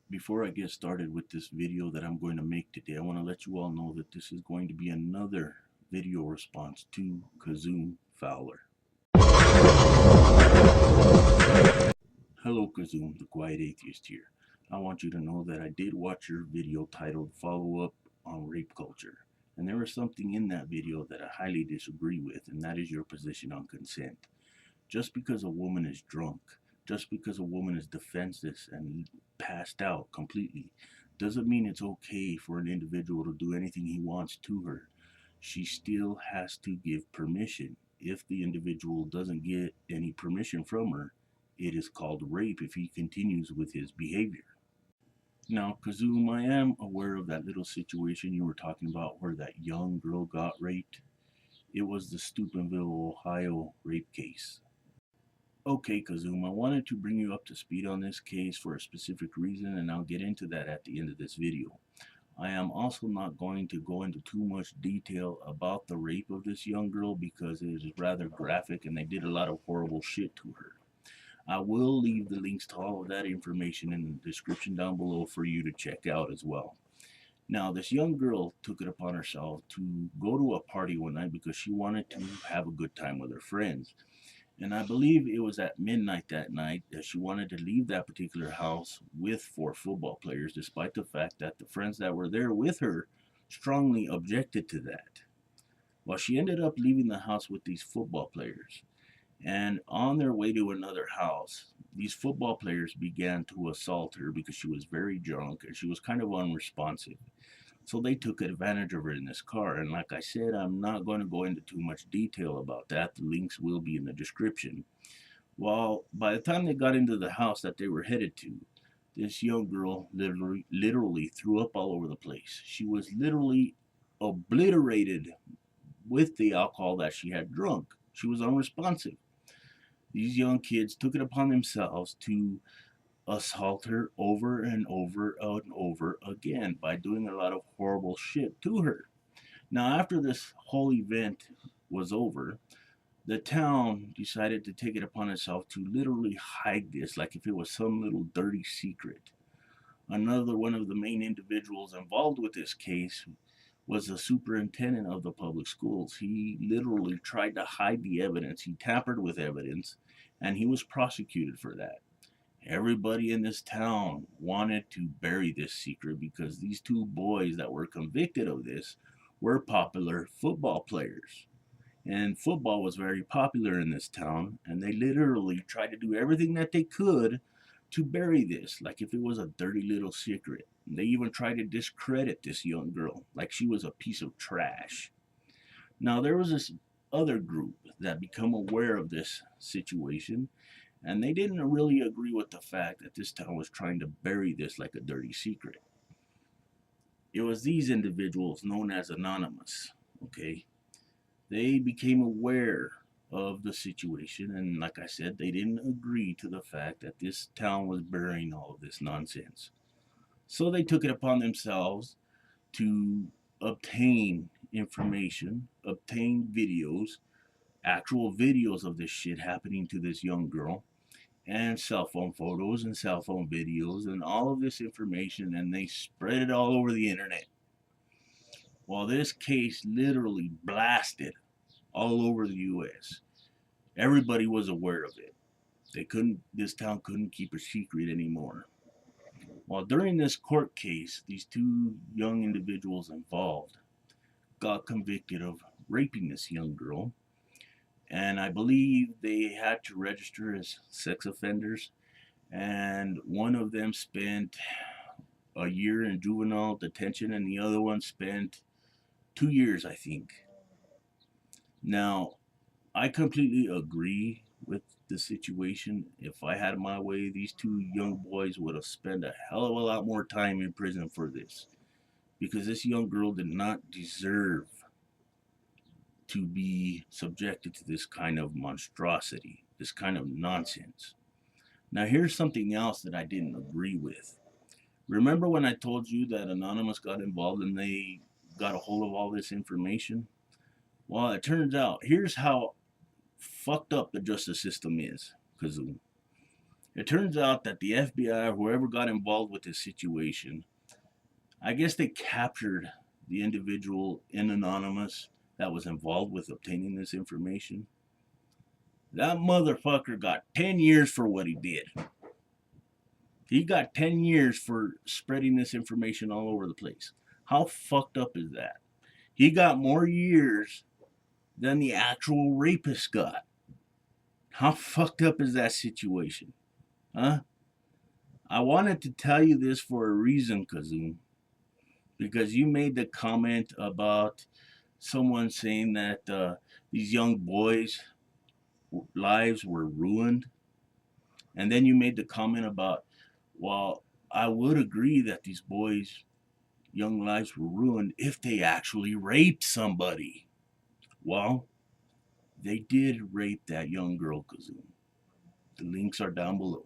Before I get started with this video that I'm going to make today, I want to let you all know that this is going to be another video response to Kizzume Fowler. Hello Kizzume, the Quiet Atheist here. I want you to know that I did watch your video titled Follow-Up on Rape Culture. And there was something in that video that I highly disagree with, and that is your position on consent. Just because a woman is drunk, just because a woman is defenseless and passed out completely, doesn't mean it's okay for an individual to do anything he wants to her. She still has to give permission. If the individual doesn't get any permission from her, it is called rape if he continues with his behavior. Now, Kizzume, I am aware of that little situation you were talking about where that young girl got raped. It was the Steubenville, Ohio rape case. Okay, Kizzume, I wanted to bring you up to speed on this case for a specific reason, and I'll get into that at the end of this video. I am also not going to go into too much detail about the rape of this young girl because it is rather graphic and they did a lot of horrible shit to her. I will leave the links to all of that information in the description down below for you to check out as well. Now, this young girl took it upon herself to go to a party one night because she wanted to have a good time with her friends. And I believe it was at midnight that night that she wanted to leave that particular house with 4 football players, despite the fact that the friends that were there with her strongly objected to that. Well, she ended up leaving the house with these football players. And on their way to another house, these football players began to assault her because she was very drunk and she was kind of unresponsive. So they took advantage of her in this car. And like I said, I'm not going to go into too much detail about that. The links will be in the description. Well, by the time they got into the house that they were headed to, this young girl literally threw up all over the place. She was literally obliterated with the alcohol that she had drunk. She was unresponsive. These young kids took it upon themselves to assault her over and over and over again by doing a lot of horrible shit to her. Now, after this whole event was over, the town decided to take it upon itself to literally hide this like if it was some little dirty secret. Another one of the main individuals involved with this case was the superintendent of the public schools. He literally tried to hide the evidence. He tampered with evidence, and he was prosecuted for that. Everybody in this town wanted to bury this secret because these 2 boys that were convicted of this were popular football players. And football was very popular in this town, and they literally tried to do everything that they could to bury this, like if it was a dirty little secret. They even tried to discredit this young girl, like she was a piece of trash. Now, there was this other group that become aware of this situation, and they didn't really agree with the fact that this town was trying to bury this like a dirty secret. It was these individuals known as Anonymous, okay? They became aware of the situation, and like I said, they didn't agree to the fact that this town was burying all of this nonsense. So they took it upon themselves to obtain information, obtain videos, actual videos of this shit happening to this young girl, and cell phone photos and cell phone videos and all of this information, and they spread it all over the internet. Well, this case literally blasted all over the US. Everybody was aware of it. This town couldn't keep a secret anymore. Well, during this court case, these 2 young individuals involved got convicted of raping this young girl, and I believe they had to register as sex offenders, and one of them spent a year in juvenile detention and the other one spent 2 years, I think. Now, I completely agree with the situation. If I had my way, these 2 young boys would have spent a hell of a lot more time in prison for this, because this young girl did not deserve to be subjected to this kind of monstrosity, this kind of nonsense. Now, here's something else that I didn't agree with. Remember when I told you that Anonymous got involved and they got a hold of all this information? Well, it turns out, here's how fucked up the justice system is, Kizzume. It turns out that the FBI or whoever got involved with this situation, I guess they captured the individual in Anonymous that was involved with obtaining this information. That motherfucker got 10 years for what he did. He got 10 years for spreading this information all over the place. How fucked up is that? He got more years than the actual rapist got. How fucked up is that situation? Huh? I wanted to tell you this for a reason, Kizzume, because you made the comment about someone saying that these young boys' lives were ruined. And then you made the comment about, well, I would agree that these boys' young lives were ruined if they actually raped somebody. Well, they did rape that young girl, Kizzume. The links are down below.